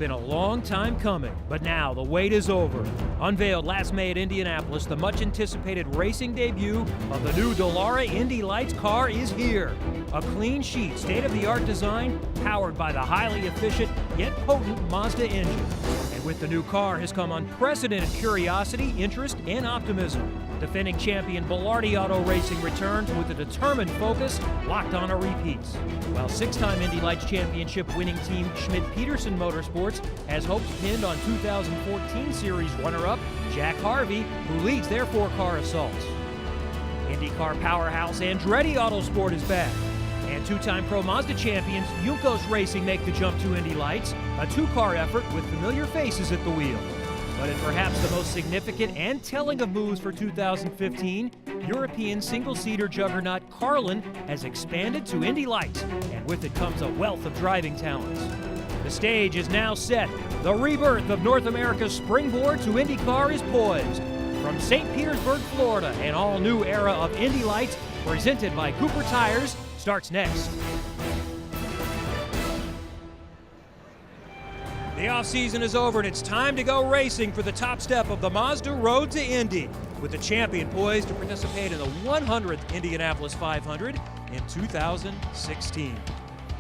been a long time coming, but now the wait is over. Unveiled last May at Indianapolis, the much-anticipated racing debut of the new Dallara Indy Lights car is here. A clean sheet, state-of-the-art design, powered by the highly efficient yet potent Mazda engine. And with the new car has come unprecedented curiosity, interest, and optimism. Defending champion Belardi Auto Racing returns with a determined focus, locked on a repeat. While six-time Indy Lights Championship winning team Schmidt-Peterson Motorsports has hopes pinned on 2014 Series runner-up Jack Harvey, who leads their four-car assaults. IndyCar powerhouse Andretti Autosport is back. And two-time Pro Mazda champions Juncos Racing make the jump to Indy Lights, a two-car effort with familiar faces at the wheel. But in perhaps the most significant and telling of moves for 2015, European single-seater juggernaut Carlin has expanded to Indy Lights, and with it comes a wealth of driving talents. The stage is now set. The rebirth of North America's springboard to IndyCar is poised. From St. Petersburg, Florida, an all-new era of Indy Lights, presented by Cooper Tires, starts next. The off-season is over and it's time to go racing for the top step of the Mazda Road to Indy, with the champion poised to participate in the 100th Indianapolis 500 in 2016.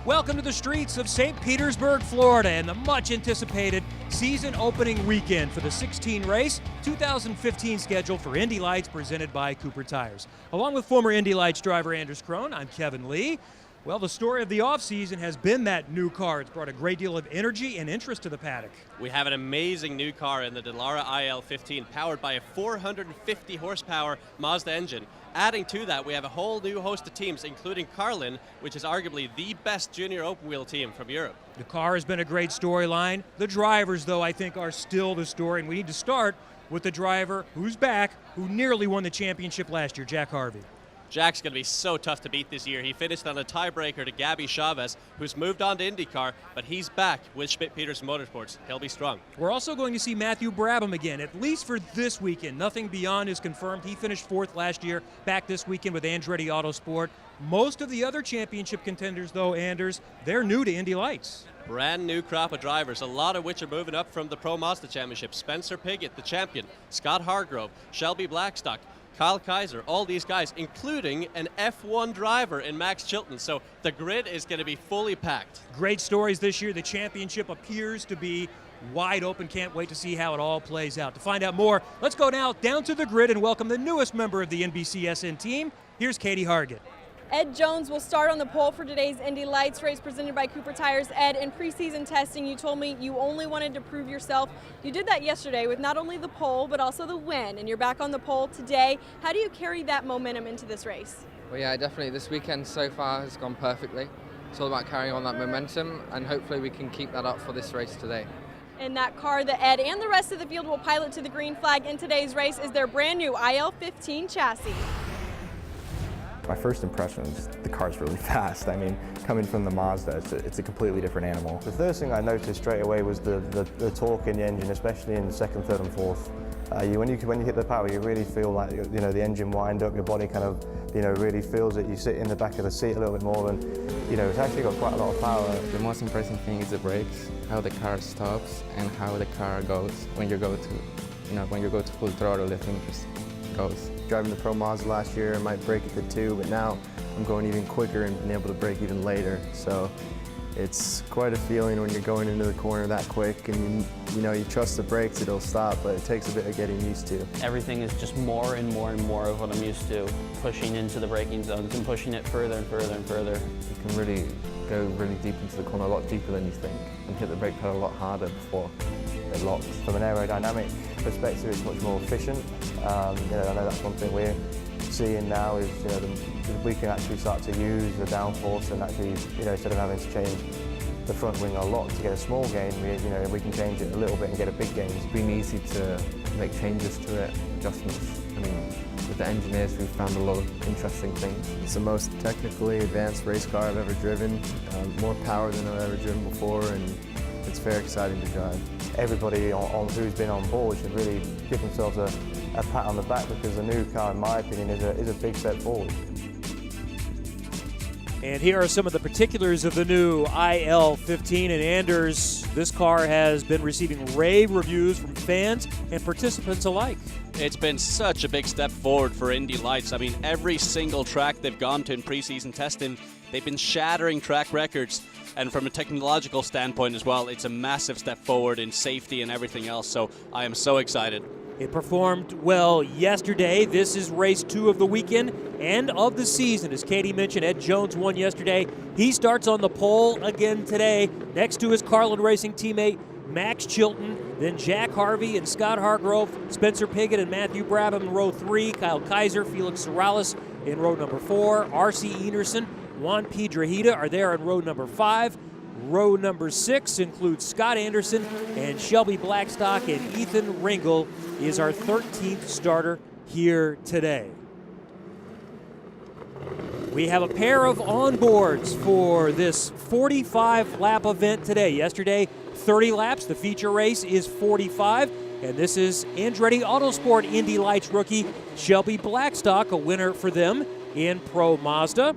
Welcome to the streets of St. Petersburg, Florida, and the much-anticipated season-opening weekend for the 16-race 2015 schedule for Indy Lights presented by Cooper Tires. Along with former Indy Lights driver Anders Krohn, I'm Kevin Lee. Well, the story of the offseason has been that new car. It's brought a great deal of energy and interest to the paddock. We have an amazing new car in the Dallara IL-15, powered by a 450 horsepower Mazda engine. Adding to that, we have a whole new host of teams, including Carlin, which is arguably the best junior open-wheel team from Europe. The car has been a great storyline. The drivers, though, I think are still the story, and we need to start with the driver who's back, who nearly won the championship last year, Jack Harvey. Jack's going to be so tough to beat this year. He finished on a tiebreaker to Gabby Chavez, who's moved on to IndyCar, but he's back with Schmidt-Peterson Motorsports. He'll be strong. We're also going to see Matthew Brabham again, at least for this weekend. Nothing beyond is confirmed. He finished fourth last year, back this weekend with Andretti Autosport. Most of the other championship contenders, though, Anders, they're new to Indy Lights. Brand new crop of drivers, a lot of which are moving up from the Pro Mazda Championship. Spencer Piggott, the champion, Scott Hargrove, Shelby Blackstock, Kyle Kaiser, all these guys, including an F1 driver in Max Chilton. So the grid is going to be fully packed. Great stories this year. The championship appears to be wide open. Can't wait to see how it all plays out. To find out more, let's go now down to the grid and welcome the newest member of the NBCSN team. Here's Katie Hargett. Ed Jones will start on the pole for today's Indy Lights race presented by Cooper Tires. Ed, in preseason testing, you told me you only wanted to prove yourself. You did that yesterday with not only the pole, but also the win, and you're back on the pole today. How do you carry that momentum into this race? Well, yeah, definitely. This weekend so far has gone perfectly. It's all about carrying on that momentum, and hopefully we can keep that up for this race today. And that car that Ed and the rest of the field will pilot to the green flag in today's race is their brand new IL-15 chassis. My first impression is the car's really fast. I mean, coming from the Mazda, it's a completely different animal. The first thing I noticed straight away was the torque in the engine, especially in the second, third, and fourth. When you hit the power, you really feel like the engine wind up. Your body kind of really feels it. You sit in the back of the seat a little bit more, and it's actually got quite a lot of power. The most impressive thing is the brakes, how the car stops, and how the car goes when you go to full throttle. The thing just goes. Driving the Pro Mazda last year, I might brake at the 2, but now I'm going even quicker and being able to brake even later. So it's quite a feeling when you're going into the corner that quick, and you trust the brakes, it'll stop, but it takes a bit of getting used to. Everything is just more and more and more of what I'm used to, pushing into the braking zones and pushing it further and further and further. You can really go really deep into the corner, a lot deeper than you think, and hit the brake pedal a lot harder before it locks. From an aerodynamic perspective, it's much more efficient. I know that's one thing we're seeing now is we can actually start to use the downforce, and actually instead of having to change the front wing a lot to get a small gain, we can change it a little bit and get a big gain. It's been easy to make changes to it, adjustments. I mean, with the engineers, we've found a lot of interesting things. It's the most technically advanced race car I've ever driven, more power than I've ever driven before, and it's very exciting to drive. Everybody who's been on board should really give themselves a pat on the back, because the new car, in my opinion, is a big step forward. And here are some of the particulars of the new IL-15, and Anders, This car has been receiving rave reviews from fans and participants alike. It's been such a big step forward for Indy Lights. I mean, every single track they've gone to in preseason testing, they've been shattering track records. And from a technological standpoint as well, it's a massive step forward in safety and everything else. So I am so excited. It performed well yesterday. This is race 2 of the weekend and of the season. As Katie mentioned, Ed Jones won yesterday. He starts on the pole again today, next to his Carlin Racing teammate Max Chilton, then Jack Harvey and Scott Hargrove, Spencer Pigot and Matthew Brabham in row 3, Kyle Kaiser, Felix Sorales in row number 4, R.C. Enerson, Juan Piedrahita are there in row number 5. Row number 6 includes Scott Anderson and Shelby Blackstock, and Ethan Ringel is our 13th starter here today. We have a pair of onboards for this 45-lap event today. Yesterday, 30 laps. The feature race is 45. And this is Andretti Autosport Indy Lights rookie Shelby Blackstock, a winner for them in Pro Mazda.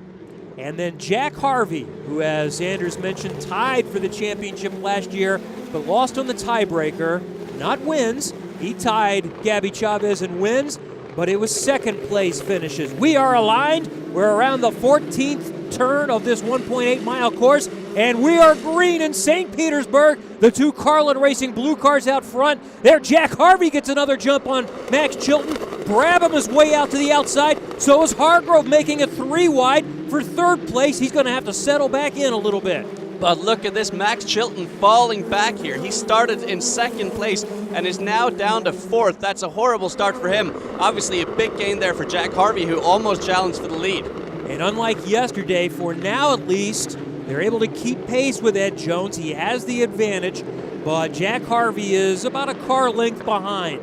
And then Jack Harvey, who, as Anders mentioned, tied for the championship last year, but lost on the tiebreaker. Not wins. He tied Gabby Chavez in wins, but it was second place finishes. We are aligned. We're around the 14th turn of this 1.8-mile course, and we are green in St. Petersburg. The two Carlin Racing blue cars out front. There, Jack Harvey gets another jump on Max Chilton. Brabham is way out to the outside. So is Hargrove, making it 3 wide for third place. He's going to have to settle back in a little bit. But look at this, Max Chilton falling back here. He started in second place and is now down to 4th. That's a horrible start for him. Obviously a big gain there for Jack Harvey, who almost challenged for the lead. And unlike yesterday, for now at least, they're able to keep pace with Ed Jones. He has the advantage, but Jack Harvey is about a car length behind.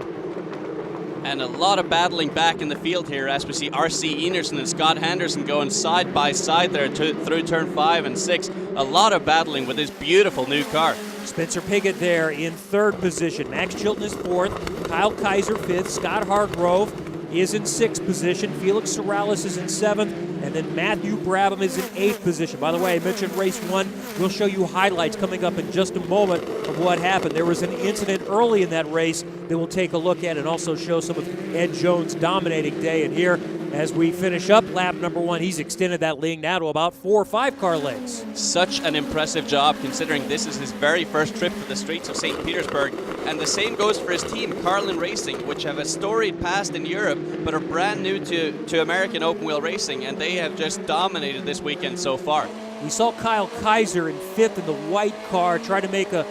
And a lot of battling back in the field here as we see R.C. Enerson and Scott Henderson going side by side there through turn 5 and 6. A lot of battling with this beautiful new car. Spencer Pigot there in 3rd position. Max Chilton is 4th. Kyle Kaiser 5th. Scott Hargrove is in 6th position. Felix Sorales is in 7th. And then Matthew Brabham is in 8th position. By the way, I mentioned race 1. We'll show you highlights coming up in just a moment of what happened. There was an incident early in that race that we'll take a look at and also show some of Ed Jones' dominating day. And here, as we finish up lap number 1, he's extended that lead now to about 4 or 5 car lengths. Such an impressive job, considering this is his very first trip to the streets of St. Petersburg. And the same goes for his team, Carlin Racing, which have a storied past in Europe, but are brand new to American open wheel racing, and they have just dominated this weekend so far. We saw Kyle Kaiser in 5th in the white car try to make a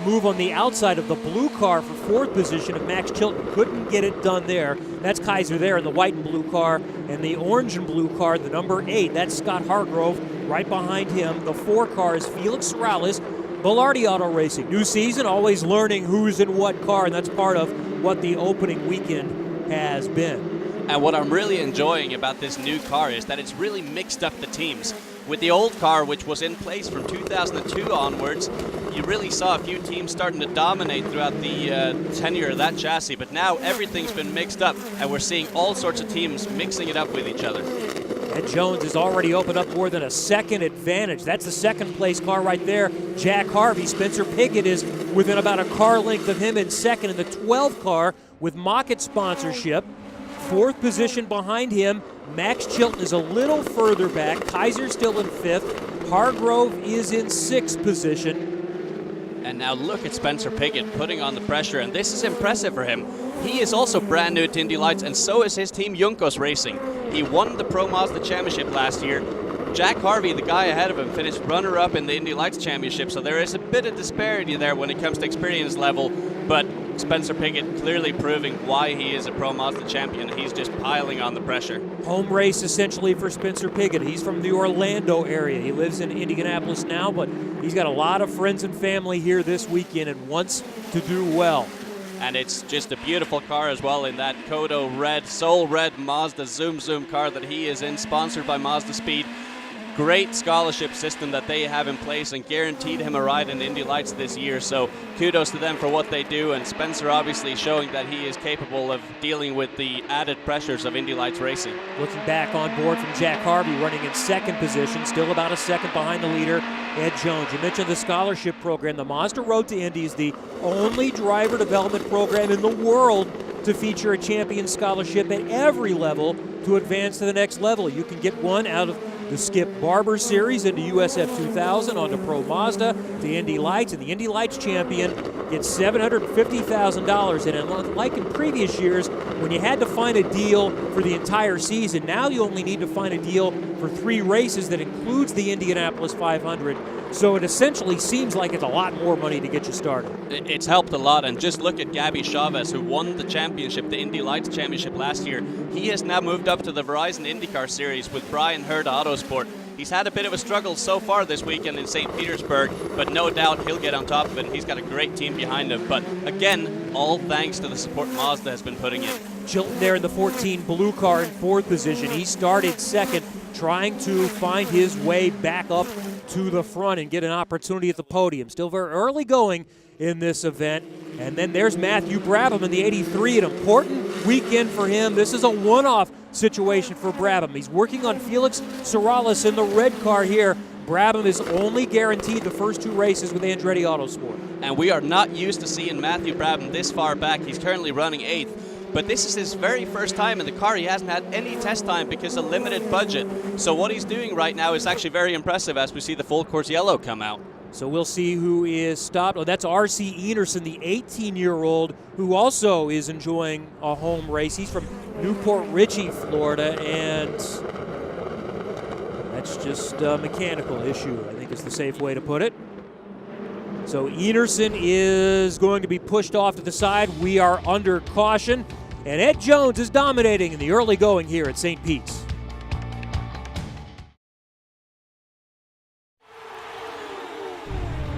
move on the outside of the blue car for 4th position, and Max Chilton couldn't get it done there. That's Kaiser there in the white and blue car, and the orange and blue car, the number 8, that's Scott Hargrove right behind him. The 4 car is Felix Sorales, Velarde Auto Racing. New season, always learning who's in what car, and that's part of what the opening weekend has been. And what I'm really enjoying about this new car is that it's really mixed up the teams. With the old car, which was in place from 2002 onwards, you really saw a few teams starting to dominate throughout the tenure of that chassis. But now everything's been mixed up, and we're seeing all sorts of teams mixing it up with each other. Ed Jones has already opened up more than a second advantage. That's the second place car right there. Jack Harvey. Spencer Pigot is within about a car length of him in second in the 12 car with Mockett sponsorship. 4th position behind him. Max Chilton is a little further back. Kaiser's still in 5th. Hargrove is in 6th position. And now look at Spencer Pigot putting on the pressure, and this is impressive for him. He is also brand new to Indy Lights, and so is his team, Juncos Racing. He won the Pro Mazda Championship last year. Jack Harvey, the guy ahead of him, finished runner-up in the Indy Lights Championship, so there is a bit of disparity there when it comes to experience level, but Spencer Pigot clearly proving why he is a Pro Mazda champion. He's just piling on the pressure. Home race essentially for Spencer Pigot. He's from the Orlando area. He lives in Indianapolis now, but he's got a lot of friends and family here this weekend and wants to do well. And it's just a beautiful car as well in that Kodo red, Soul Red Mazda Zoom car that he is in, sponsored by Mazda Speed. great scholarship system that they have in place and guaranteed him a ride in the Indy Lights this year. So kudos to them for what they do, and Spencer obviously showing that he is capable of dealing with the added pressures of Indy Lights racing. Looking back on board from Jack Harvey, running in second position, still about a second behind the leader, Ed Jones. You mentioned the scholarship program. The Mazda Road to Indy is the only driver development program in the world to feature a champion scholarship at every level to advance to the next level. You can get one out of the Skip Barber Series into USF 2000, onto Pro Mazda, to Indy Lights, and the Indy Lights champion gets $750,000. And unlike in previous years, when you had to find a deal for the entire season, now you only need to find a deal for 3 races that includes the Indianapolis 500. So it essentially seems like it's a lot more money to get you started. It's helped a lot, and just look at Gabby Chavez, who won the championship, the Indy Lights Championship last year. He has now moved up to the Verizon IndyCar Series with Brian Hurd Autosport. He's had a bit of a struggle so far this weekend in St. Petersburg, but no doubt he'll get on top of it. He's got a great team behind him. But again, all thanks to the support Mazda has been putting in. Chilton there in the 14 blue car in 4th position. He started second, trying to find his way back up to the front and get an opportunity at the podium. Still very early going in this event. And then there's Matthew Brabham in the 83, an important weekend for him. This is a one-off situation for Brabham. He's working on Felix Sorales in the red car here. Brabham is only guaranteed the first 2 races with Andretti Autosport. And we are not used to seeing Matthew Brabham this far back. He's currently running 8th. But this is his very first time in the car. He hasn't had any test time because of limited budget. So what he's doing right now is actually very impressive as we see the full course yellow come out. So we'll see who is stopped. Oh, that's R.C. Enerson, the 18-year-old, who also is enjoying a home race. He's from Newport Richey, Florida, and that's just a mechanical issue, I think is the safe way to put it. So Enerson is going to be pushed off to the side. We are under caution, and Ed Jones is dominating in the early going here at St. Pete's.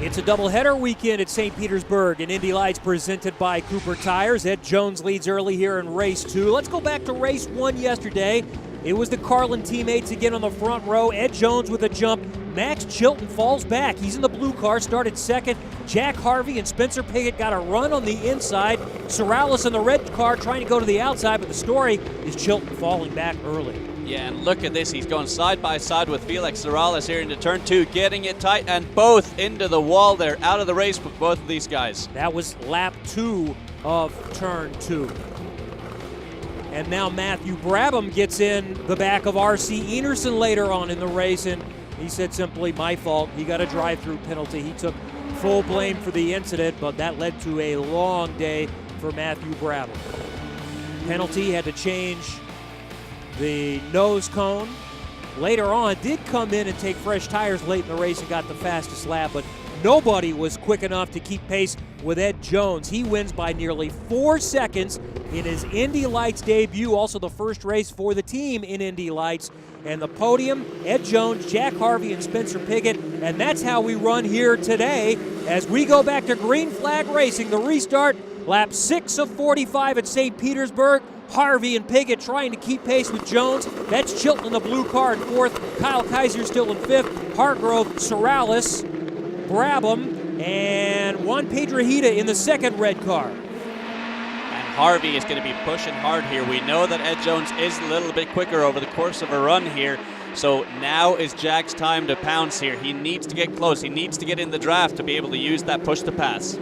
It's a doubleheader weekend at St. Petersburg, and Indy Lights presented by Cooper Tires. Ed Jones leads early here in race 2. Let's go back to race 1 yesterday. It was the Carlin teammates again on the front row. Ed Jones with a jump. Max Chilton falls back. He's in the blue car, started second. Jack Harvey and Spencer Pigot got a run on the inside. Sorales in the red car trying to go to the outside, but the story is Chilton falling back early. Yeah, and look at this. He's going side by side with Felix Sorales here into turn 2, getting it tight, and both into the wall there, out of the race with both of these guys. That was lap 2 of turn 2. And now Matthew Brabham gets in the back of R.C. Enerson later on in the race, and he said simply, my fault. He got a drive-through penalty. He took full blame for the incident, but that led to a long day for Matthew Brabham. Penalty, had to change the nose cone. Later on, did come in and take fresh tires late in the race and got the fastest lap, but nobody was quick enough to keep pace with Ed Jones. He wins by nearly 4 seconds in his Indy Lights debut, also the first race for the team in Indy Lights. And the podium, Ed Jones, Jack Harvey, and Spencer Pigot. And that's how we run here today as we go back to green flag racing. The restart, lap 6 of 45 at St. Petersburg. Harvey and Pigot trying to keep pace with Jones. That's Chilton in the blue car in 4th. Kyle Kaiser still in 5th. Hargrove, Sorales, Brabham, and Juan Pedrahita in the 2nd red car. Harvey is going to be pushing hard here. We know that Ed Jones is a little bit quicker over the course of a run here. So now is Jack's time to pounce here. He needs to get close. He needs to get in the draft to be able to use that push to pass.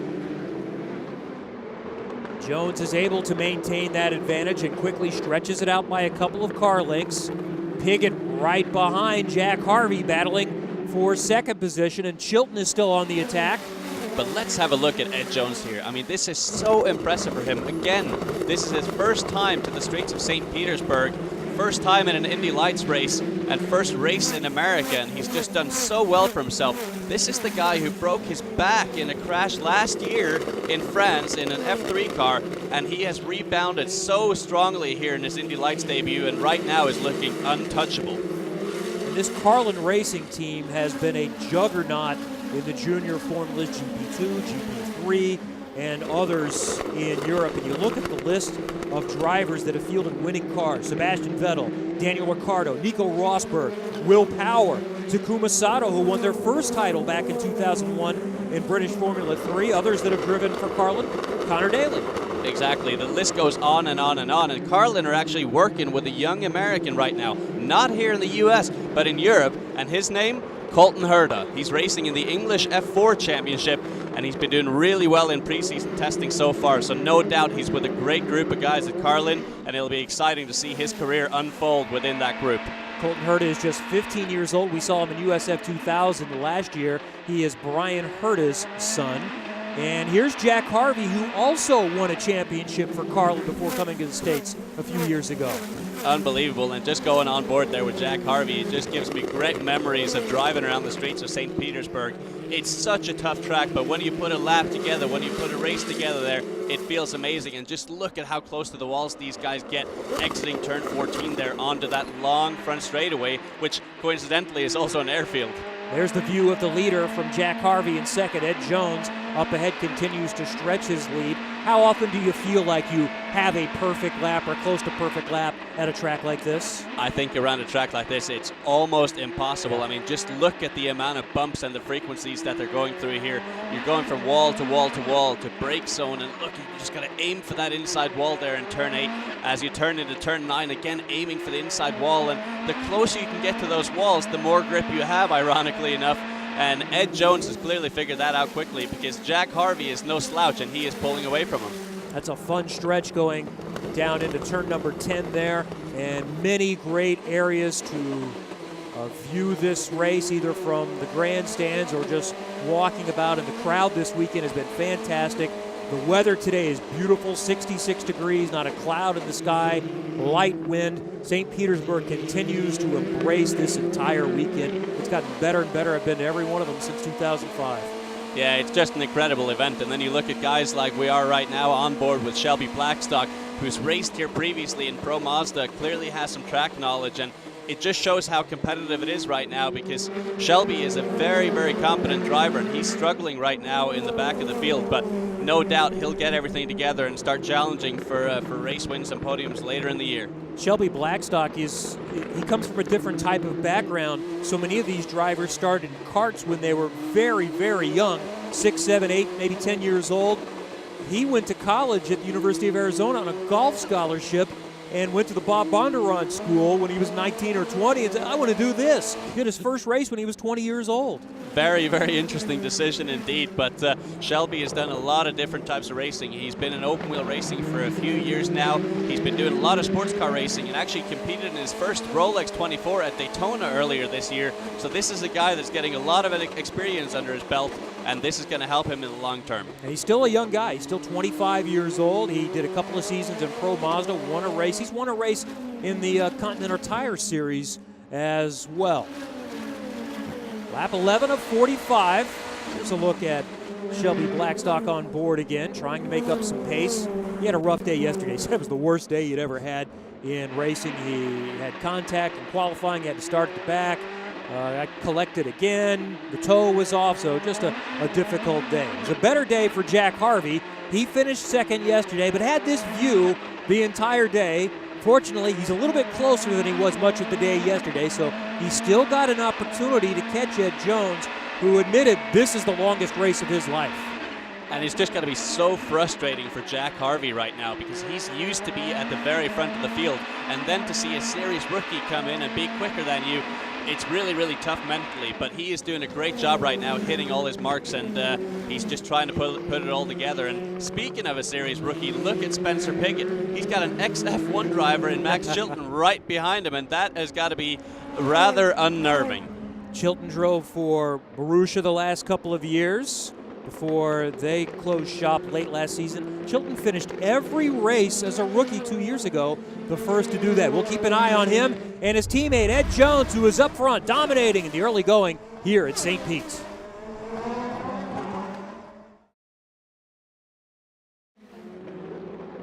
Jones is able to maintain that advantage and quickly stretches it out by a couple of car lengths. Pigot right behind Jack Harvey battling for 2nd position, and Chilton is still on the attack. But let's have a look at Ed Jones here. I mean, this is so impressive for him. Again, this is his first time to the streets of St. Petersburg, first time in an Indy Lights race, and first race in America, and he's just done so well for himself. This is the guy who broke his back in a crash last year in France in an F3 car, and he has rebounded so strongly here in his Indy Lights debut, and right now is looking untouchable. And this Carlin Racing team has been a juggernaut in the junior formulas, GP2, GP3, and others in Europe. And you look at the list of drivers that have fielded winning cars: Sebastian Vettel, Daniel Ricciardo, Nico Rosberg, Will Power, Takuma Sato, who won their first title back in 2001 in British Formula 3. Others that have driven for Carlin, Connor Daly. Exactly. The list goes on and on and on. And Carlin are actually working with a young American right now. Not here in the US, but in Europe. And his name, Colton Herta. He's racing in the English F4 Championship, and he's been doing really well in preseason testing so far. So no doubt he's with a great group of guys at Carlin, and it'll be exciting to see his career unfold within that group. Colton Herta is just 15 years old. We saw him in USF 2000 last year. He is Brian Herta's son. And here's Jack Harvey, who also won a championship for Carlin before coming to the States a few years ago. Unbelievable, and just going on board there with Jack Harvey, it just gives me great memories of driving around the streets of St. Petersburg. It's such a tough track, but when you put a lap together, when you put a race together there, it feels amazing. And just look at how close to the walls these guys get exiting turn 14 there onto that long front straightaway, which coincidentally is also an airfield. There's the view of the leader from Jack Harvey in second. Ed Jones up ahead continues to stretch his lead. How often do you feel like you have a perfect lap or close to perfect lap at a track like this? I think around a track like this, it's almost impossible. I mean, just look at the amount of bumps and the frequencies that they're going through here. You're going from wall to wall to wall to brake zone, and look, you just got to aim for that inside wall there in turn 8. As you turn into turn 9, again aiming for the inside wall, and the closer you can get to those walls, the more grip you have, ironically enough. And Ed Jones has clearly figured that out quickly, because Jack Harvey is no slouch, and he is pulling away from him. That's a fun stretch going down into turn number 10 there, and many great areas to view this race, either from the grandstands or just walking about in the crowd this weekend has been fantastic. The weather today is beautiful, 66 degrees, not a cloud in the sky, light wind. St. Petersburg continues to embrace this entire weekend. It's gotten better and better. I've been to every one of them since 2005. Yeah, it's just an incredible event. And then you look at guys like we are right now on board with Shelby Blackstock, who's raced here previously in Pro Mazda, clearly has some track knowledge, and it just shows how competitive it is right now, because Shelby is a very, very competent driver, and he's struggling right now in the back of the field, but no doubt he'll get everything together and start challenging for race wins and podiums later in the year. Shelby Blackstock he comes from a different type of background. So many of these drivers started in karts when they were very, very young, 6, 7, 8, maybe 10 years old. He went to college at the University of Arizona on a golf scholarship and went to the Bob Bondurant School when he was 19 or 20 and said, I want to do this. He did his first race when he was 20 years old. Very, very interesting decision indeed, but Shelby has done a lot of different types of racing. He's been in open wheel racing for a few years now. He's been doing a lot of sports car racing and actually competed in his first Rolex 24 at Daytona earlier this year. So this is a guy that's getting a lot of experience under his belt, and this is going to help him in the long term. And he's still a young guy. He's still 25 years old. He did a couple of seasons in Pro Mazda, won a race. He's won a race in the Continental Tire Series as well. Lap 11 of 45. Here's a look at Shelby Blackstock on board again, trying to make up some pace. He had a rough day yesterday. He said it was the worst day he'd ever had in racing. He had contact in qualifying. He had to start at the back. I collected again. The toe was off, so just a difficult day. It was a better day for Jack Harvey. He finished second yesterday, but had this view the entire day. Fortunately, he's a little bit closer than he was much of the day yesterday, so he's still got an opportunity to catch Ed Jones, who admitted this is the longest race of his life. And it's just going to be so frustrating for Jack Harvey right now, because he's used to be at the very front of the field, and then to see a series rookie come in and be quicker than you, it's really, really tough mentally. But he is doing a great job right now, hitting all his marks, and he's just trying to put it all together. And speaking of a series rookie, look at Spencer Pigot. He's got an ex-F1 driver in Max Chilton right behind him, and that has got to be rather unnerving. Chilton drove for Borussia the last couple of years before they closed shop late last season. Chilton finished every race as a rookie 2 years ago, the first to do that. We'll keep an eye on him and his teammate Ed Jones, who is up front dominating in the early going here at St. Pete's.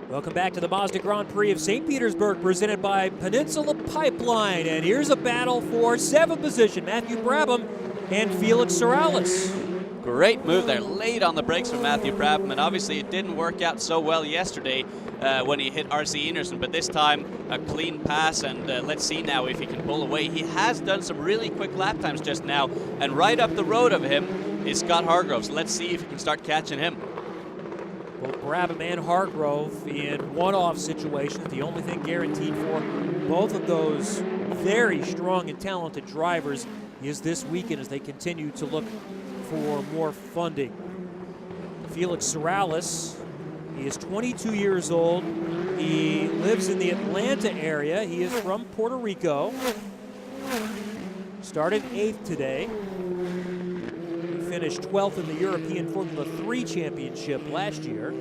Welcome back to the Mazda Grand Prix of St. Petersburg, presented by Peninsula Pipeline. And here's a battle for 7th position. Matthew Brabham and Felix Sorrellis. Great move there, late on the brakes from Matthew Brabham, and obviously it didn't work out so well yesterday when he hit R.C. Enerson, but this time a clean pass, and let's see now if he can pull away. He has done some really quick lap times just now, and right up the road of him is Scott Hargrove, so let's see if he can start catching him. Both Brabham and Hargrove in one-off situations, the only thing guaranteed for both of those very strong and talented drivers is this weekend as they continue to look for more funding. Felix Sorales, he is 22 years old. He lives in the Atlanta area. He is from Puerto Rico. Started 8th today. He finished 12th in the European Formula 3 Championship last year.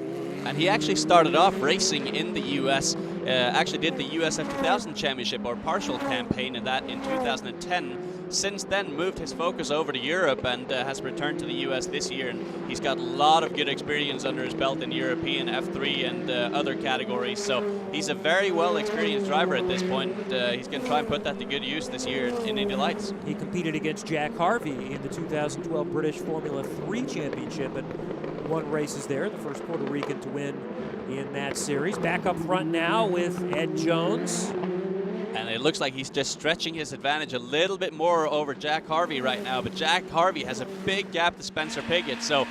And he actually started off racing in the U.S., actually did the USF 2000 Championship or partial campaign in that in 2010. Since then moved his focus over to Europe and has returned to the US this year, and he's got a lot of good experience under his belt in European F3 and other categories, so he's a very well experienced driver at this point. He's going to try and put that to good use this year in Indy Lights. He competed against Jack Harvey in the 2012 British Formula 3 Championship and won races there, the first Puerto Rican to win in that series. Back up front now with Ed Jones. And it looks like he's just stretching his advantage a little bit more over Jack Harvey right now. But Jack Harvey has a big gap to Spencer Pigot. So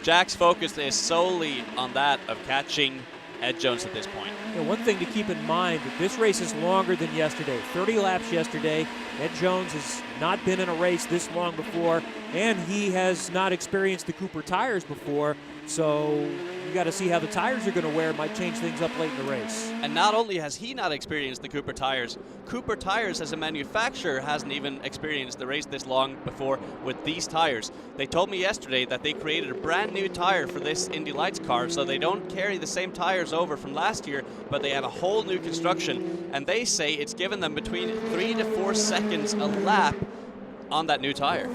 Jack's focus is solely on that of catching Ed Jones at this point. One thing to keep in mind, that this race is longer than yesterday. 30 laps yesterday. Ed Jones has not been in a race this long before, and he has not experienced the Cooper tires before. So you got to see how the tires are going to wear. It might change things up late in the race. And not only has he not experienced the Cooper tires as a manufacturer hasn't even experienced the race this long before with these tires. They told me yesterday that they created a brand new tire for this Indy Lights car, so they don't carry the same tires over from last year, but they have a whole new construction, and they say it's given them between 3 to 4 seconds a lap on that new tire.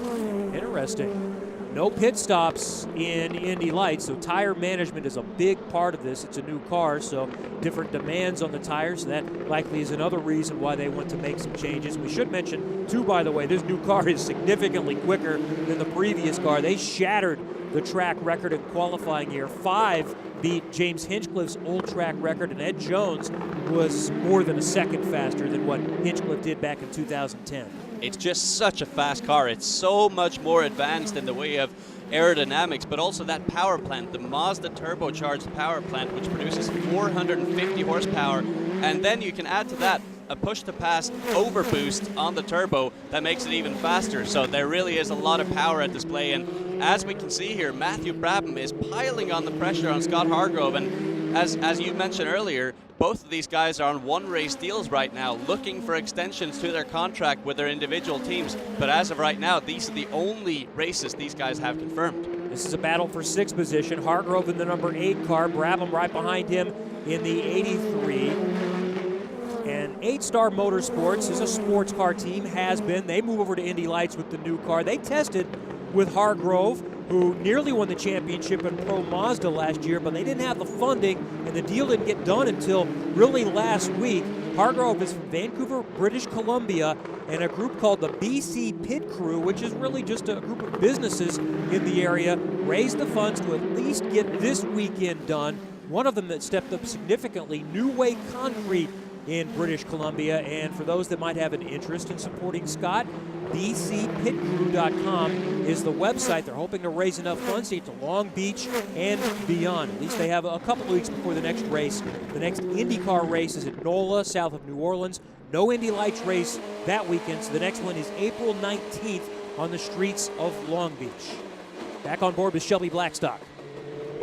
Interesting. No pit stops in Indy Lights, so tire management is a big part of this. It's a new car, so different demands on the tires. So that likely is another reason why they want to make some changes. We should mention, too, by the way, this new car is significantly quicker than the previous car. They shattered the track record in qualifying year. 5 beat James Hinchcliffe's old track record, and Ed Jones was more than a second faster than what Hinchcliffe did back in 2010. It's just such a fast car. It's so much more advanced in the way of aerodynamics, but also that power plant, the Mazda turbocharged power plant, which produces 450 horsepower. And then you can add to that a push-to-pass overboost on the turbo that makes it even faster. So there really is a lot of power at display. And as we can see here, Matthew Brabham is piling on the pressure on Scott Hargrove. And as you mentioned earlier, both of these guys are on one-race deals right now, looking for extensions to their contract with their individual teams. But as of right now, these are the only races these guys have confirmed. This is a battle for 6th position. Hargrove in the number 8 car, Brabham right behind him in the 83. And 8-Star Motorsports is a sports car team, has been. They move over to Indy Lights with the new car. They tested with Hargrove, who nearly won the championship in Pro Mazda last year, but they didn't have the funding, and the deal didn't get done until really last week. Hargrove is from Vancouver, British Columbia, and a group called the BC Pit Crew, which is really just a group of businesses in the area, raised the funds to at least get this weekend done. One of them that stepped up significantly, New Way Concrete in British Columbia. And for those that might have an interest in supporting Scott, bcpitcrew.com is the website. They're hoping to raise enough funds to get to Long Beach and beyond. At least they have a couple of weeks before the next race. The next IndyCar race is at NOLA, south of New Orleans. No Indy Lights race that weekend, so the next one is April 19th on the streets of Long Beach. Back on board with Shelby Blackstock.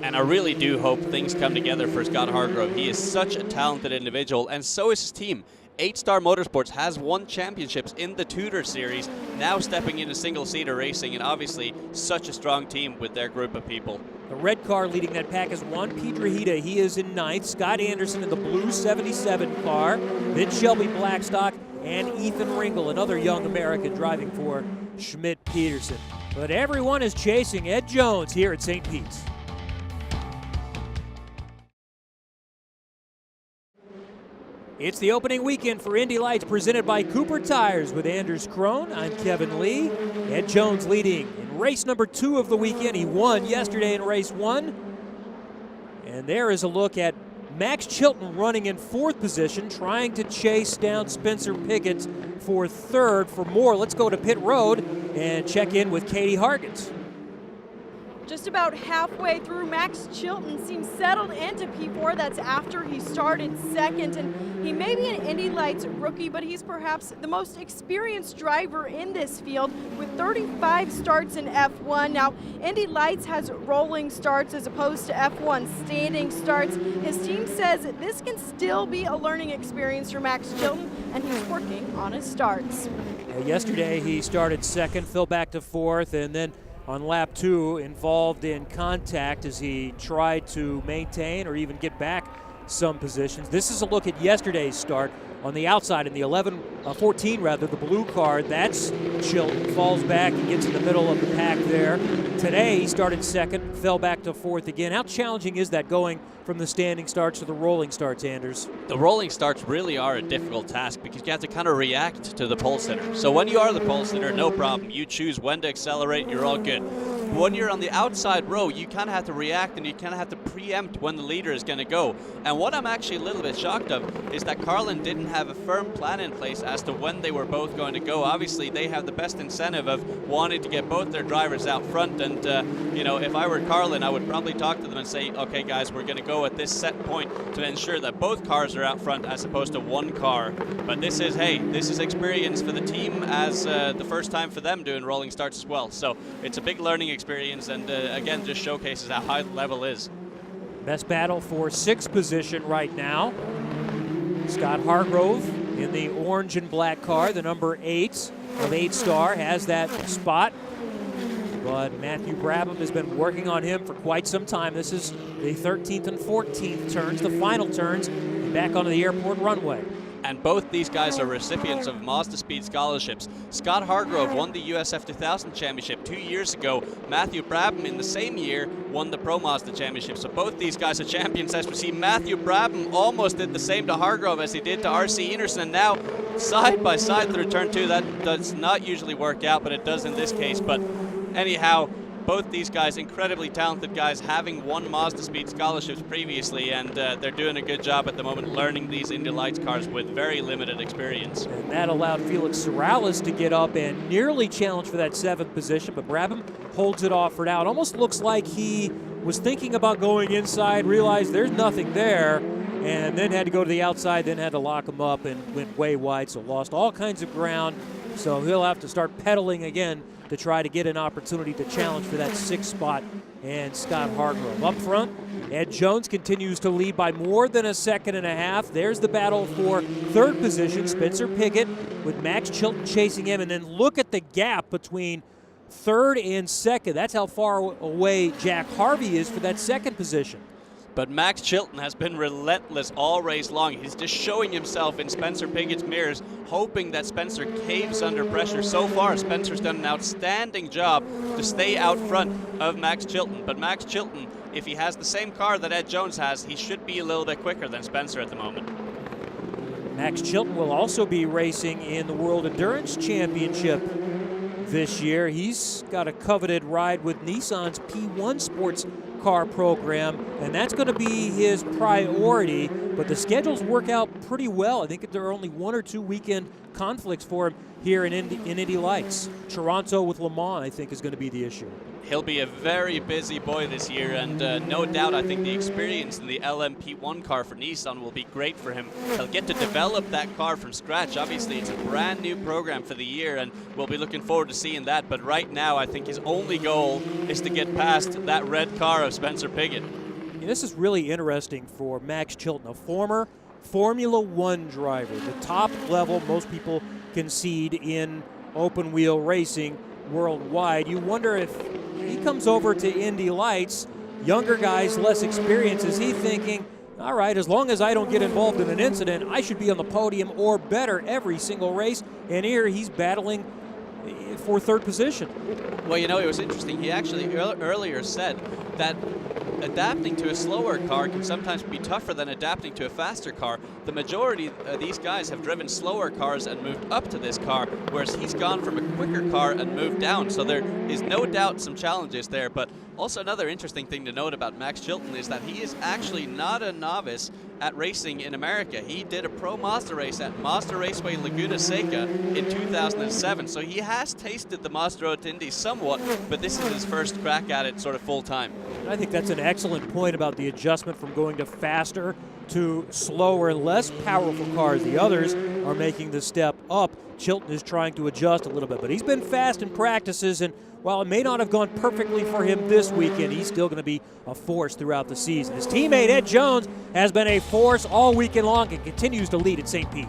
And I really do hope things come together for Scott Hargrove. He is such a talented individual, and so is his team. 8-Star Motorsports has won championships in the Tudor Series, now stepping into single-seater racing, and obviously such a strong team with their group of people. The red car leading that pack is Juan Piedrahita. He is in 9th. Scott Anderson in the blue 77 car. Then Shelby Blackstock and Ethan Ringel, another young American driving for Schmidt-Peterson. But everyone is chasing Ed Jones here at St. Pete's. It's the opening weekend for Indy Lights presented by Cooper Tires with Anders Krohn. I'm Kevin Lee. Ed Jones leading in race number 2 of the weekend. He won yesterday in race 1. And there is a look at Max Chilton running in 4th position, trying to chase down Spencer Pigot for 3rd. For more, let's go to pit road and check in with Katie Hargens. Just about halfway through, Max Chilton seems settled into P4. That's after he started 2nd, and he may be an Indy Lights rookie, but he's perhaps the most experienced driver in this field with 35 starts in F1. Now, Indy Lights has rolling starts as opposed to F1 standing starts. His team says this can still be a learning experience for Max Chilton, and he's working on his starts. Yesterday he started 2nd, fell back to 4th, and then on lap 2, involved in contact as he tried to maintain or even get back some positions. This is a look at yesterday's start on the outside in the 14 rather, the blue car. That's Chilton, falls back and gets in the middle of the pack there. Today he started 2nd, fell back to 4th again. How challenging is that going from the standing starts to the rolling starts, Anders? The rolling starts really are a difficult task because you have to kind of react to the pole sitter. So when you are the pole sitter, no problem. You choose when to accelerate, you're all good. When you're on the outside row, you kind of have to react and you kind of have to preempt when the leader is going to go. And what I'm actually a little bit shocked of is that Carlin didn't have a firm plan in place as to when they were both going to go. Obviously, they have the best incentive of wanting to get both their drivers out front. And, you know, if I were Carlin, I would probably talk to them and say, okay, guys, we're going to go at this set point to ensure that both cars are out front as opposed to one car. But this is, hey, this is experience for the team as the first time for them doing rolling starts as well. So it's a big learning experience and, again, just showcases how high the level is. Best battle for 6th position right now. Scott Hargrove in the orange and black car, the number 8 of 8-star, has that spot. But Matthew Brabham has been working on him for quite some time. This is the 13th and 14th turns, the final turns, and back onto the airport runway. And both these guys are recipients of Mazda Speed scholarships. Scott Hargrove won the USF 2000 Championship 2 years ago. Matthew Brabham in the same year won the Pro Mazda Championship. So both these guys are champions. As we see, Matthew Brabham almost did the same to Hargrove as he did to R.C. Enerson. And now, side by side through turn 2, that does not usually work out, but it does in this case. But anyhow, both these guys, incredibly talented guys, having won Mazda Speed scholarships previously, and they're doing a good job at the moment learning these Indy Lights cars with very limited experience. And that allowed Felix Sorales to get up and nearly challenge for that 7th position, but Brabham holds it off for now. It almost looks like he was thinking about going inside, realized there's nothing there, and then had to go to the outside, then had to lock him up and went way wide, so lost all kinds of ground. So he'll have to start pedaling again to try to get an opportunity to challenge for that 6th spot. And Scott Hargrove up front. Ed Jones continues to lead by more than a second and a half. There's the battle for 3rd position. Spencer Pigot with Max Chilton chasing him. And then look at the gap between 3rd and 2nd. That's how far away Jack Harvey is for that 2nd position. But Max Chilton has been relentless all race long. He's just showing himself in Spencer Pigot's mirrors, hoping that Spencer caves under pressure. So far, Spencer's done an outstanding job to stay out front of Max Chilton. But Max Chilton, if he has the same car that Ed Jones has, he should be a little bit quicker than Spencer at the moment. Max Chilton will also be racing in the World Endurance Championship this year. He's got a coveted ride with Nissan's P1 Sports car program, and that's going to be his priority, but the schedules work out pretty well. I think there are only 1 or 2 weekend conflicts for him here in Indy Lights. Toronto with Le Mans, I think, is going to be the issue. He'll be a very busy boy this year, and no doubt I think the experience in the LMP1 car for Nissan will be great for him. He'll get to develop that car from scratch. Obviously, it's a brand new program for the year, and we'll be looking forward to seeing that. But right now, I think his only goal is to get past that red car of Spencer Pigot. This is really interesting for Max Chilton, a former Formula One driver, the top level most people concede in open wheel racing worldwide. You wonder if he comes over to Indy Lights, younger guys, less experience, is he thinking, all right, as long as I don't get involved in an incident, I should be on the podium or better every single race. And here he's battling for third position. Well, you know, it was interesting. He actually earlier said that adapting to a slower car can sometimes be tougher than adapting to a faster car. The majority of these guys have driven slower cars and moved up to this car, whereas he's gone from a quicker car and moved down. So there is no doubt some challenges there. But also another interesting thing to note about Max Chilton is that he is actually not a novice at racing in America. He did a Pro Mazda race at Mazda Raceway Laguna Seca in 2007. So he has tasted the Mazda Road to Indy somewhat, but this is his first crack at it sort of full time. I think that's an excellent point about the adjustment from going to faster to slower and less powerful cars. The others are making the step up. Chilton is trying to adjust a little bit, but he's been fast in practices, and while it may not have gone perfectly for him this weekend, he's still going to be a force throughout the season. His teammate Ed Jones has been a force all weekend long and continues to lead at St. Pete.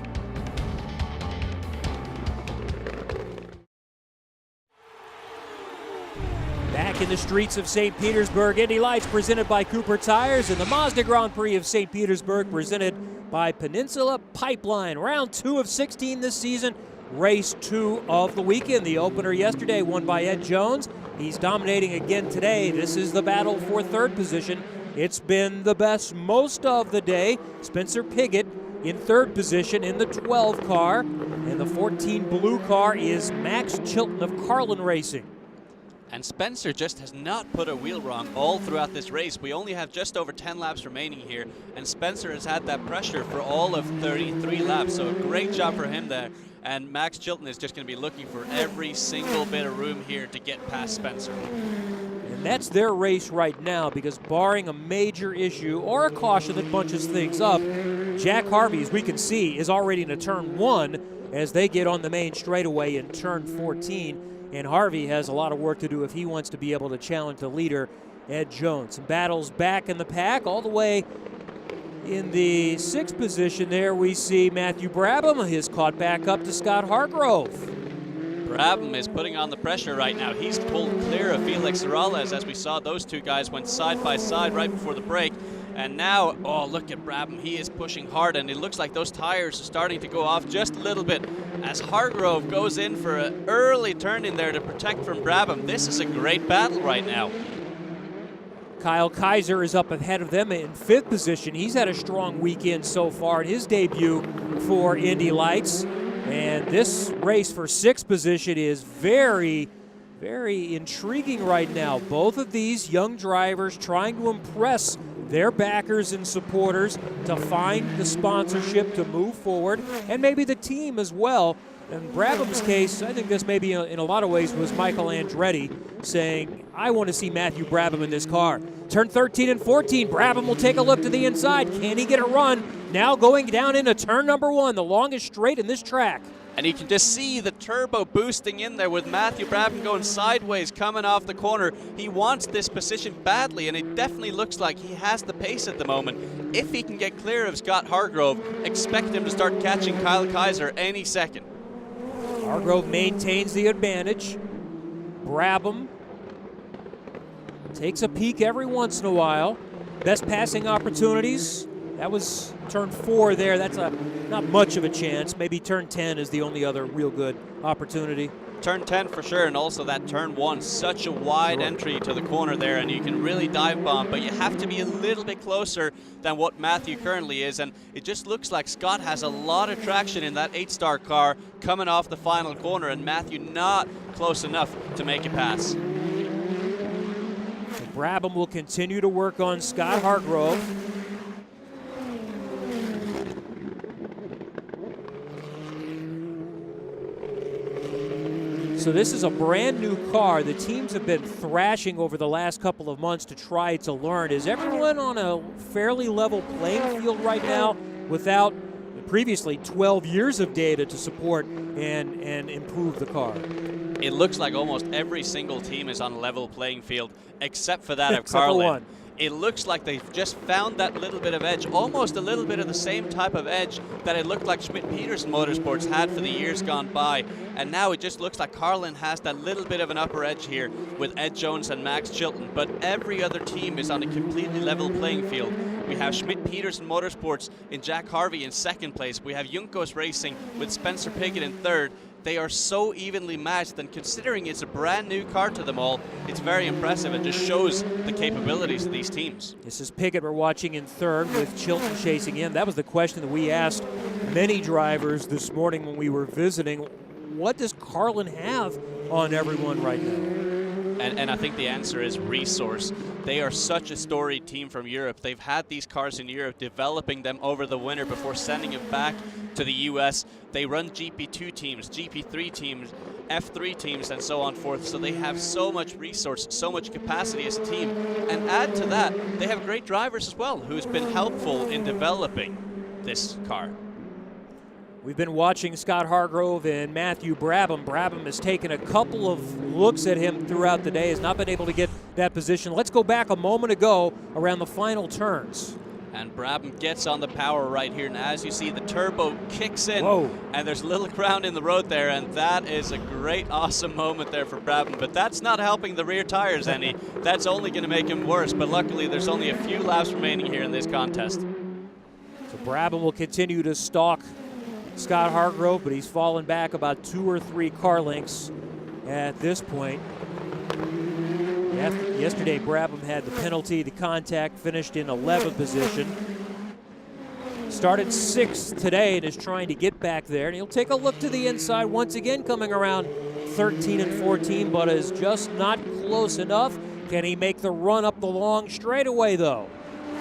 Back in the streets of St. Petersburg, Indy Lights presented by Cooper Tires, and the Mazda Grand Prix of St. Petersburg presented by Peninsula Pipeline. Round 2 of 16 this season, race 2 of the weekend. The opener yesterday won by Ed Jones. He's dominating again today. This is the battle for third position. It's been the best most of the day. Spencer Pigot in third position in the 12 car, and the 14 blue car is Max Chilton of Carlin Racing. And Spencer just has not put a wheel wrong all throughout this race. We only have just over 10 laps remaining here, and Spencer has had that pressure for all of 33 laps, so a great job for him there. And Max Chilton is just going to be looking for every single bit of room here to get past Spencer. And that's their race right now, because barring a major issue or a caution that bunches things up, Jack Harvey, as we can see, is already in a turn 1 as they get on the main straightaway in turn 14. And Harvey has a lot of work to do if he wants to be able to challenge the leader, Ed Jones. Some battles back in the pack. All the way in the 6th position there, we see Matthew Brabham. He's caught back up to Scott Hargrove. Brabham is putting on the pressure right now. He's pulled clear of Felix Morales, as we saw those two guys went side by side right before the break. And now, oh, look at Brabham. He is pushing hard, and it looks like those tires are starting to go off just a little bit as Hargrove goes in for an early turn in there to protect from Brabham. This is a great battle right now. Kyle Kaiser is up ahead of them in 5th position. He's had a strong weekend so far in his debut for Indy Lights. And this race for 6th position is very, very intriguing right now. Both of these young drivers trying to impress their backers and supporters to find the sponsorship to move forward, and maybe the team as well. In Brabham's case, I think this maybe in a lot of ways was Michael Andretti saying, I want to see Matthew Brabham in this car. Turn 13 and 14, Brabham will take a look to the inside. Can he get a run? Now going down into turn number 1, the longest straight in this track. And you can just see the turbo boosting in there with Matthew Brabham going sideways, coming off the corner. He wants this position badly, and it definitely looks like he has the pace at the moment. If he can get clear of Scott Hargrove, expect him to start catching Kyle Kaiser any second. Hargrove maintains the advantage. Brabham takes a peek every once in a while. Best passing opportunities. That was turn 4 there. That's not much of a chance. Maybe turn 10 is the only other real good opportunity. Turn 10 for sure, and also that turn 1, such a wide entry to the corner there, and you can really dive bomb, but you have to be a little bit closer than what Matthew currently is, and it just looks like Scott has a lot of traction in that 8-star car coming off the final corner, and Matthew not close enough to make it pass. So Brabham will continue to work on Scott Hargrove. So this is a brand new car. The teams have been thrashing over the last couple of months to try to learn. Is everyone on a fairly level playing field right now without previously 12 years of data to support and improve the car? It looks like almost every single team is on a level playing field except for that of Carlin. It looks like they've just found that little bit of edge, almost a little bit of the same type of edge that it looked like Schmidt-Peterson Motorsports had for the years gone by. And now it just looks like Carlin has that little bit of an upper edge here with Ed Jones and Max Chilton. But every other team is on a completely level playing field. We have Schmidt-Peterson Motorsports in Jack Harvey in 2nd place. We have Juncos Racing with Spencer Pigot in 3rd. they are so evenly matched, and considering it's a brand new car to them all, it's very impressive and just shows the capabilities of these teams. This is Piggott we're watching in third with Chilton chasing him. That was the question that we asked many drivers this morning when we were visiting. What does Carlin have on everyone right now? And I think the answer is resource. They are such a storied team from Europe. They've had these cars in Europe, developing them over the winter before sending them back to the US. They run GP2 teams, GP3 teams, F3 teams, and so on forth. So they have so much resource, so much capacity as a team. And add to that, they have great drivers as well, who's been helpful in developing this car. We've been watching Scott Hargrove and Matthew Brabham. Brabham has taken a couple of looks at him throughout the day, has not been able to get that position. Let's go back a moment ago around the final turns. And Brabham gets on the power right here, and as you see, the turbo kicks in. Whoa. And there's a little ground in the road there, and that is a great, awesome moment there for Brabham. But that's not helping the rear tires any. That's only going to make him worse, but luckily there's only a few laps remaining here in this contest. So Brabham will continue to stalk Scott Hargrove, but he's fallen back about 2 or 3 car lengths at this point. Yesterday, Brabham had the penalty, the contact, finished in 11th position. Started 6th today and is trying to get back there. And he'll take a look to the inside once again, coming around 13 and 14, but is just not close enough. Can he make the run up the long straightaway, though?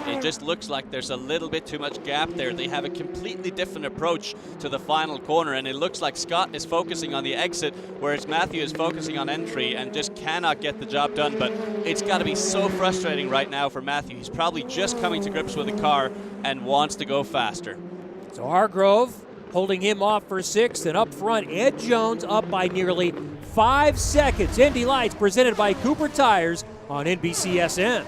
It just looks like there's a little bit too much gap there. They have a completely different approach to the final corner, and it looks like Scott is focusing on the exit, whereas Matthew is focusing on entry and just cannot get the job done. But it's got to be so frustrating right now for Matthew. He's probably just coming to grips with the car and wants to go faster. So Hargrove holding him off for 6th, and up front, Ed Jones up by nearly 5 seconds. Indy Lights presented by Cooper Tires on NBCSN.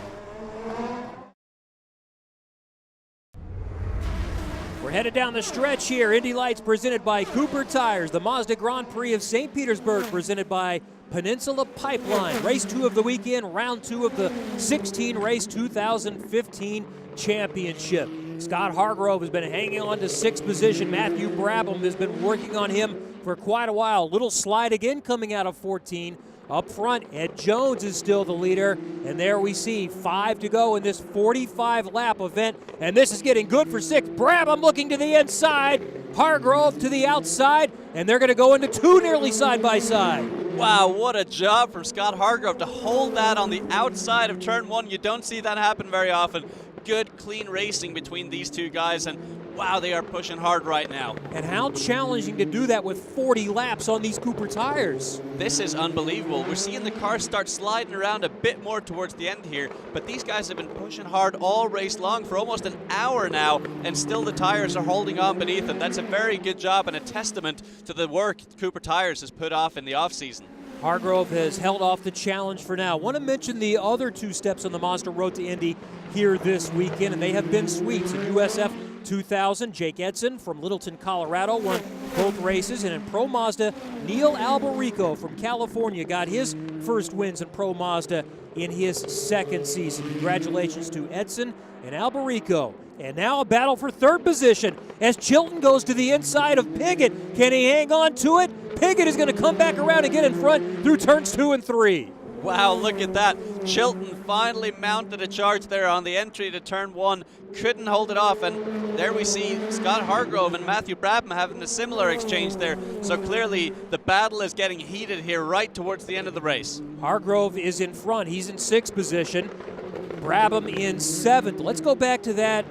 We're headed down the stretch here. Indy Lights presented by Cooper Tires. The Mazda Grand Prix of St. Petersburg presented by Peninsula Pipeline. Race 2 of the weekend, round 2 of the 16 race 2015 championship. Scott Hargrove has been hanging on to 6th position. Matthew Brabham has been working on him for quite a while. Little slide again coming out of 14. Up front, Ed Jones is still the leader, and there we see 5 to go in this 45-lap event, and this is getting good for 6th. Brabham looking to the inside, Hargrove to the outside, and they're going to go into 2 nearly side by side. Wow, what a job from Scott Hargrove to hold that on the outside of turn 1. You don't see that happen very often. Good, clean racing between these two guys, and wow, they are pushing hard right now. And how challenging to do that with 40 laps on these Cooper tires. This is unbelievable. We're seeing the cars start sliding around a bit more towards the end here, but these guys have been pushing hard all race long for almost an hour now, and still the tires are holding on beneath them. That's a very good job and a testament to the work Cooper Tires has put off in the offseason. Hargrove has held off the challenge for now. I want to mention the other 2 steps on the Mazda Road to Indy here this weekend, and they have been sweeps. In USF 2000, Jake Edson from Littleton, Colorado won both races, and in Pro Mazda, Neil Alberico from California got his first wins in Pro Mazda in his 2nd season. Congratulations to Edson and Alberico. And now a battle for 3rd position as Chilton goes to the inside of Piggott. Can he hang on to it? Piggott is going to come back around and get in front through turns 2 and 3. Wow, look at that. Chilton finally mounted a charge there on the entry to turn 1. Couldn't hold it off, and there we see Scott Hargrove and Matthew Brabham having a similar exchange there. So clearly the battle is getting heated here right towards the end of the race. Hargrove is in front. He's in 6th position. Brabham in 7th. Let's go back to that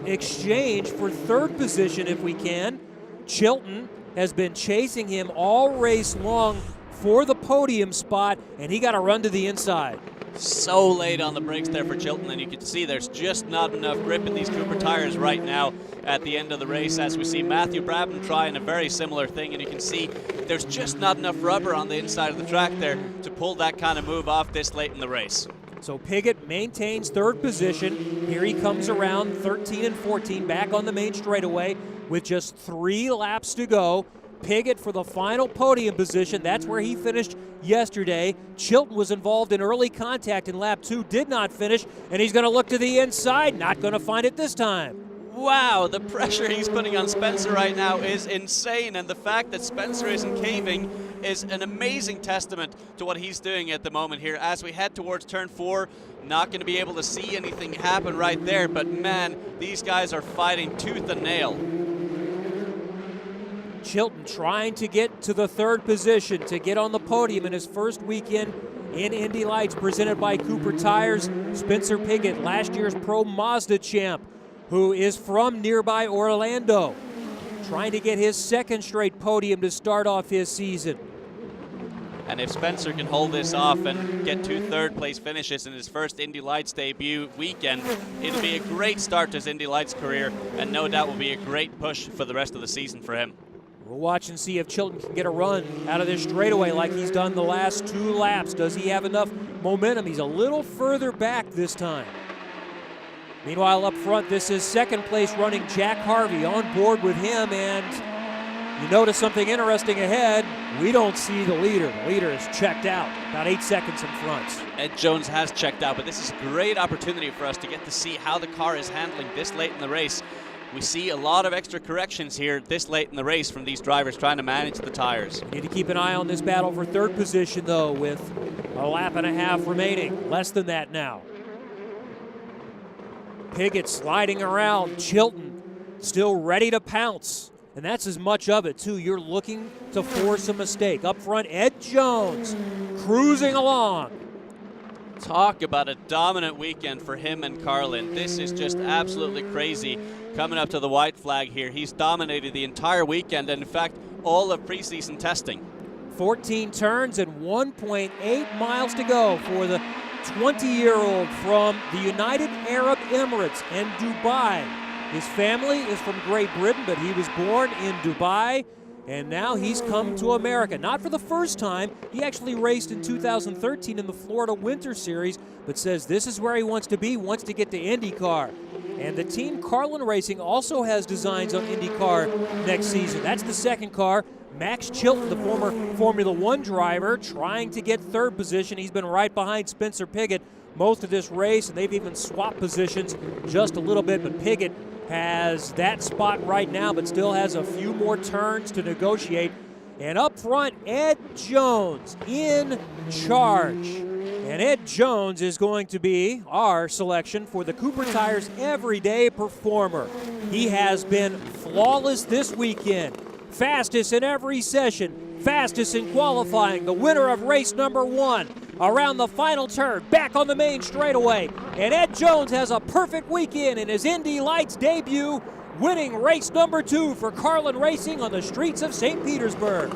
exchange for 3rd position if we can. Chilton has been chasing him all race long for the podium spot, and he got a run to the inside. So late on the brakes there for Chilton, and you can see there's just not enough grip in these Cooper tires right now at the end of the race, as we see Matthew Brabham trying a very similar thing, and you can see there's just not enough rubber on the inside of the track there to pull that kind of move off this late in the race. So Piggott maintains 3rd position. Here he comes around 13 and 14 back on the main straightaway with just 3 laps to go. Piggott for the final podium position. That's where he finished yesterday. Chilton was involved in early contact in lap 2, did not finish, and he's going to look to the inside, not going to find it this time. Wow, the pressure he's putting on Spencer right now is insane, and the fact that Spencer isn't caving is an amazing testament to what he's doing at the moment here. As we head towards turn 4, not going to be able to see anything happen right there, but man, these guys are fighting tooth and nail. Chilton trying to get to the third position to get on the podium in his first weekend in Indy Lights, presented by Cooper Tires. Spencer Pigot, last year's Pro Mazda champ, who is from nearby Orlando, trying to get his second straight podium to start off his season. And if Spencer can hold this off and get 2 third-place finishes in his first Indy Lights debut weekend, it'll be a great start to his Indy Lights career, and no doubt will be a great push for the rest of the season for him. We'll watch and see if Chilton can get a run out of this straightaway like he's done the last 2 laps. Does he have enough momentum? He's a little further back this time. Meanwhile, up front, this is second place running Jack Harvey on board with him, and you notice something interesting ahead. We don't see the leader. The leader is checked out, about 8 seconds in front. Ed Jones has checked out, but this is a great opportunity for us to get to see how the car is handling this late in the race. We see a lot of extra corrections here this late in the race from these drivers trying to manage the tires. Need to keep an eye on this battle for third position, though, with a lap and a half remaining. Less than that now. Pigot sliding around. Chilton still ready to pounce. And that's as much of it, too. You're looking to force a mistake. Up front, Ed Jones cruising along. Talk about a dominant weekend for him and Carlin. This is just absolutely crazy. Coming up to the white flag here, he's dominated the entire weekend and, in fact, all of preseason testing. 14 turns and 1.8 miles to go for the 20-year-old from the United Arab Emirates and Dubai. His family is from Great Britain, but he was born in Dubai, and now he's come to America. Not for the first time. He actually raced in 2013 in the Florida Winter Series, but says this is where he wants to be, wants to get to IndyCar. And the team Carlin Racing also has designs on IndyCar next season. That's the second car. Max Chilton, the former Formula One driver, trying to get third position. He's been right behind Spencer Pigot most of this race, and they've even swapped positions just a little bit, but Pigot has that spot right now, but still has a few more turns to negotiate. And up front, Ed Jones in charge. And Ed Jones is going to be our selection for the Cooper Tires Everyday Performer. He has been flawless this weekend. Fastest in every session, fastest in qualifying, the winner of race number 1. Around the final turn, back on the main straightaway. And Ed Jones has a perfect weekend in his Indy Lights debut, winning race number 2 for Carlin Racing on the streets of St. Petersburg.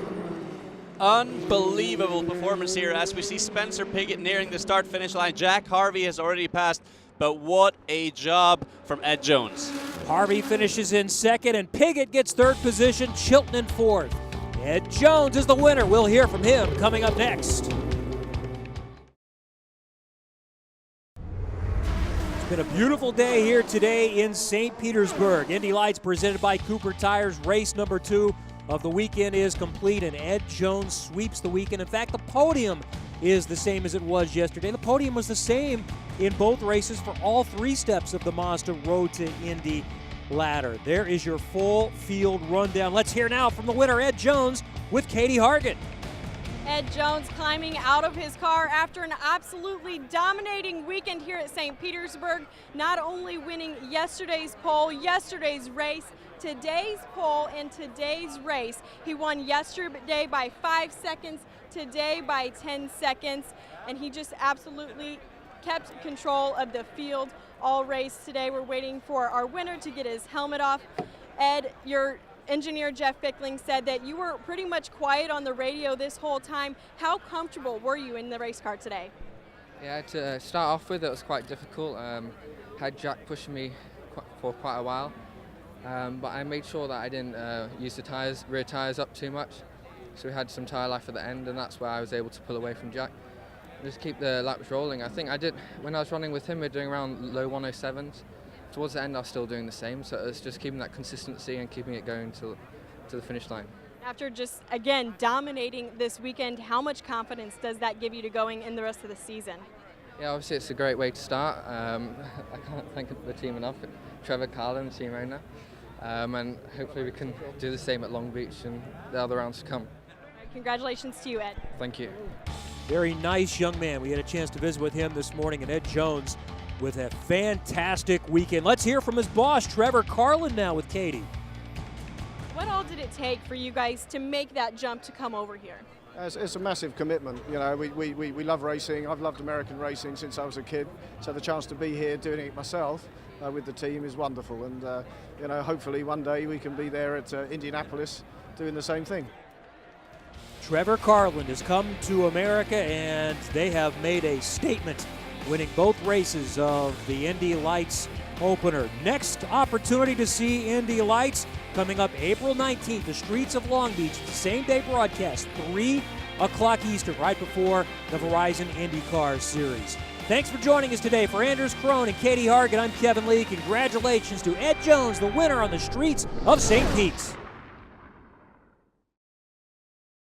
Unbelievable performance here as we see Spencer Pigot nearing the start-finish line. Jack Harvey has already passed, but what a job from Ed Jones. Harvey finishes in second, and Pigot gets third position, Chilton in fourth. Ed Jones is the winner. We'll hear from him coming up next. It's been a beautiful day here today in St. Petersburg. Indy Lights presented by Cooper Tires. Race number 2 of the weekend is complete, and Ed Jones sweeps the weekend. In fact, the podium is the same as it was yesterday. The podium was the same in both races for all 3 steps of the Mazda Road to Indy ladder. There is your full field rundown. Let's hear now from the winner, Ed Jones, with Katie Hargan. Ed Jones climbing out of his car after an absolutely dominating weekend here at St. Petersburg, not only winning yesterday's pole, yesterday's race, today's pole, and today's race. He won yesterday by 5 seconds, today by 10 seconds, and he just absolutely kept control of the field all race today. We're waiting for our winner to get his helmet off. Ed, your engineer Jeff Fickling said that you were pretty much quiet on the radio this whole time. How comfortable were you in the race car today? Yeah, to start off with, it was quite difficult. Had Jack pushing me for quite a while, but I made sure that I didn't use the rear tires up too much. So we had some tire life at the end, and that's where I was able to pull away from Jack. Just keep the laps rolling. I think I did, when I was running with him, we were doing around low 107s. Towards the end, I was still doing the same, so it's just keeping that consistency and keeping it going to the finish line. After just, again, dominating this weekend, how much confidence does that give you to going in the rest of the season? Yeah, obviously it's a great way to start. I can't thank the team enough, Trevor, Carl and Team Rainer, and hopefully we can do the same at Long Beach and the other rounds to come. Congratulations to you, Ed. Thank you. Very nice young man. We had a chance to visit with him this morning, and Ed Jones with a fantastic weekend. Let's hear from his boss, Trevor Carlin, now with Katie. What all did it take for you guys to make that jump to come over here? It's a massive commitment. You know, we love racing. I've loved American racing since I was a kid. So the chance to be here doing it myself with the team is wonderful. And, you know, hopefully one day we can be there at Indianapolis doing the same thing. Trevor Carlin has come to America, and they have made a statement, winning both races of the Indy Lights opener. Next opportunity to see Indy Lights coming up April 19th, the streets of Long Beach. It's the same day broadcast, 3 o'clock Eastern, right before the Verizon IndyCar Series. Thanks for joining us today. For Anders Krohn and Katie Hargan, I'm Kevin Lee. Congratulations to Ed Jones, the winner on the streets of St. Pete's.